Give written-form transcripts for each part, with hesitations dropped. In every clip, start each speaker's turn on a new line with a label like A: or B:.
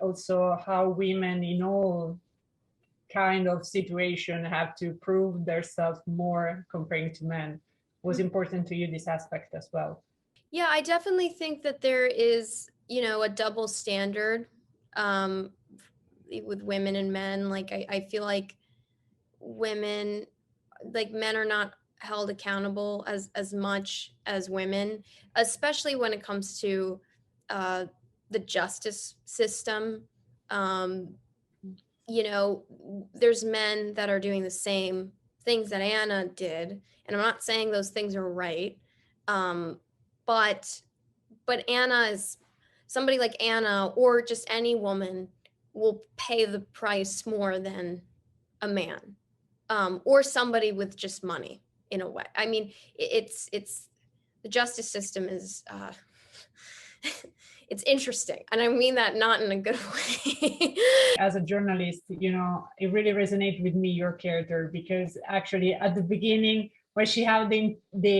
A: also how women in all kind of situation have to prove themselves more comparing to men. Was important to you, this aspect as well?
B: Yeah, I definitely think that there is, a double standard with women and men. Like, I feel like men are not held accountable as much as women, especially when it comes to the justice system. There's men that are doing the same things that Anna did, and I'm not saying those things are right, but Anna is somebody like Anna, or just any woman, will pay the price more than a man, or somebody with just money, in a way. I mean, it's the justice system is it's interesting, and I mean that not in a good way.
A: As a journalist, it really resonated with me, your character, because actually at the beginning, when she had the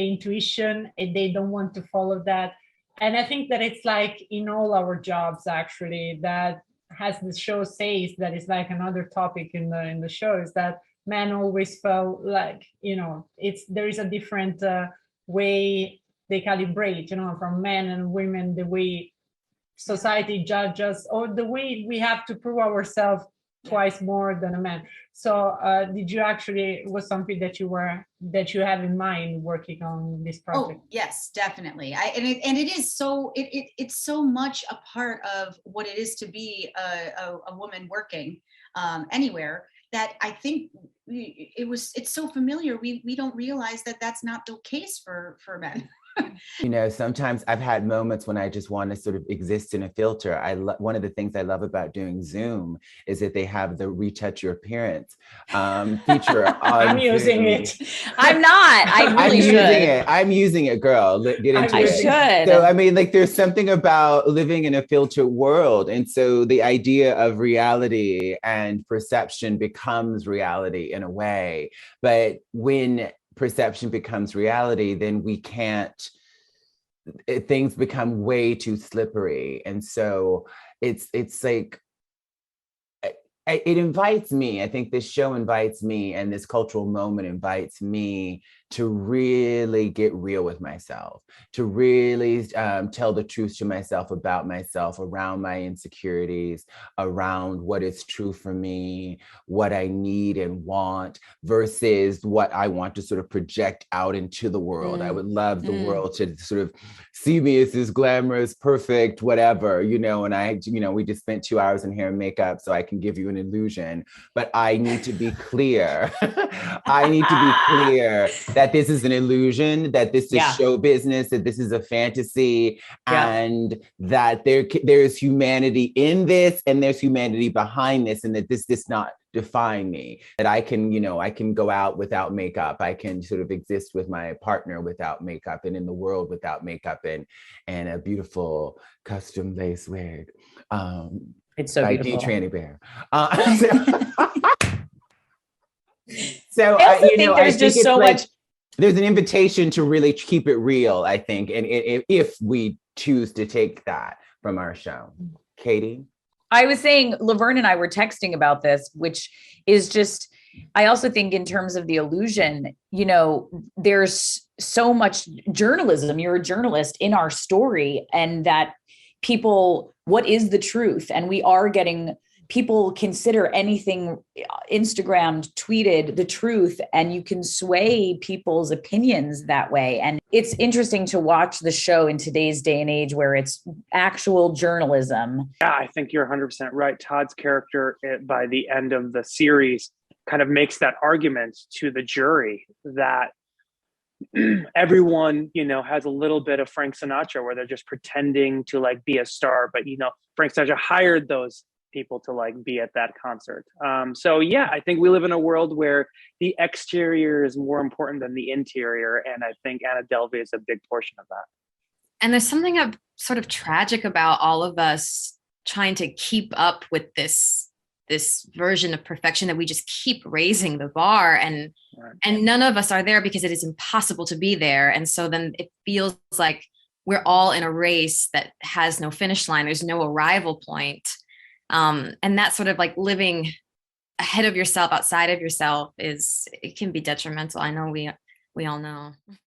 A: intuition and they don't want to follow that. And I think that it's like in all our jobs, actually, that, as the show says, that is like another topic in the show, is that men always felt like, there is a different way they calibrate, from men and women, the way society judges, or the way we have to prove ourselves twice more than a man. So did you actually, was something that you have in mind working on this project?
C: Oh yes, definitely. It is so it's so much a part of what it is to be a woman working anywhere, that I think it's so familiar. We don't realize that that's not the case for men.
D: Sometimes I've had moments when I just want to sort of exist in a filter. One of the things I love about doing Zoom is that they have the retouch your appearance feature on
A: I'm using
D: Zoom.
A: it.
E: I'm not. I really should.
D: I'm using it, girl. Get into
E: I
D: it.
E: should.
D: So, I mean, like, there's something about living in a filtered world. And so the idea of reality and perception becomes reality in a way. But when perception becomes reality, then things become way too slippery. And so it's like, it invites me, I think this show invites me, and this cultural moment invites me to really get real with myself, to really tell the truth to myself about myself, around my insecurities, around what is true for me, what I need and want, versus what I want to sort of project out into the world. I would love the world to sort of see me as this glamorous, perfect, whatever, and we just spent 2 hours in hair and makeup, so I can give you an illusion, but I need to be clear. I need to be clear that this is an illusion, that this is show business, that this is a fantasy, and that there's humanity in this, and there's humanity behind this, and that this does not define me. That I can go out without makeup. I can sort of exist with my partner without makeup, and in the world without makeup, and a beautiful custom lace wig.
E: It's so beautiful.
D: Tranny Bear.
E: I think there's just so much.
D: There's an invitation to really keep it real, I think, and if we choose to take that from our show. Katie?
E: I was saying, Laverne and I were texting about this, which is just, I also think in terms of the illusion, there's so much journalism. You're a journalist in our story, and that what is the truth? And we are getting, people consider anything Instagrammed, tweeted the truth, and you can sway people's opinions that way. And it's interesting to watch the show in today's day and age where it's actual journalism.
F: Yeah, I think you're 100% right. Todd's character by the end of the series kind of makes that argument to the jury that everyone, has a little bit of Frank Sinatra, where they're just pretending to be a star, but Frank Sinatra hired those people to be at that concert. So yeah, I think we live in a world where the exterior is more important than the interior, and I think Anna Delvey is a big portion of that.
G: And there's something sort of tragic about all of us trying to keep up with this version of perfection, that we just keep raising the bar, and none of us are there because it is impossible to be there. And so then it feels like we're all in a race that has no finish line. There's no arrival point. And that sort of like living ahead of yourself, outside of yourself, it can be detrimental. I know we all know.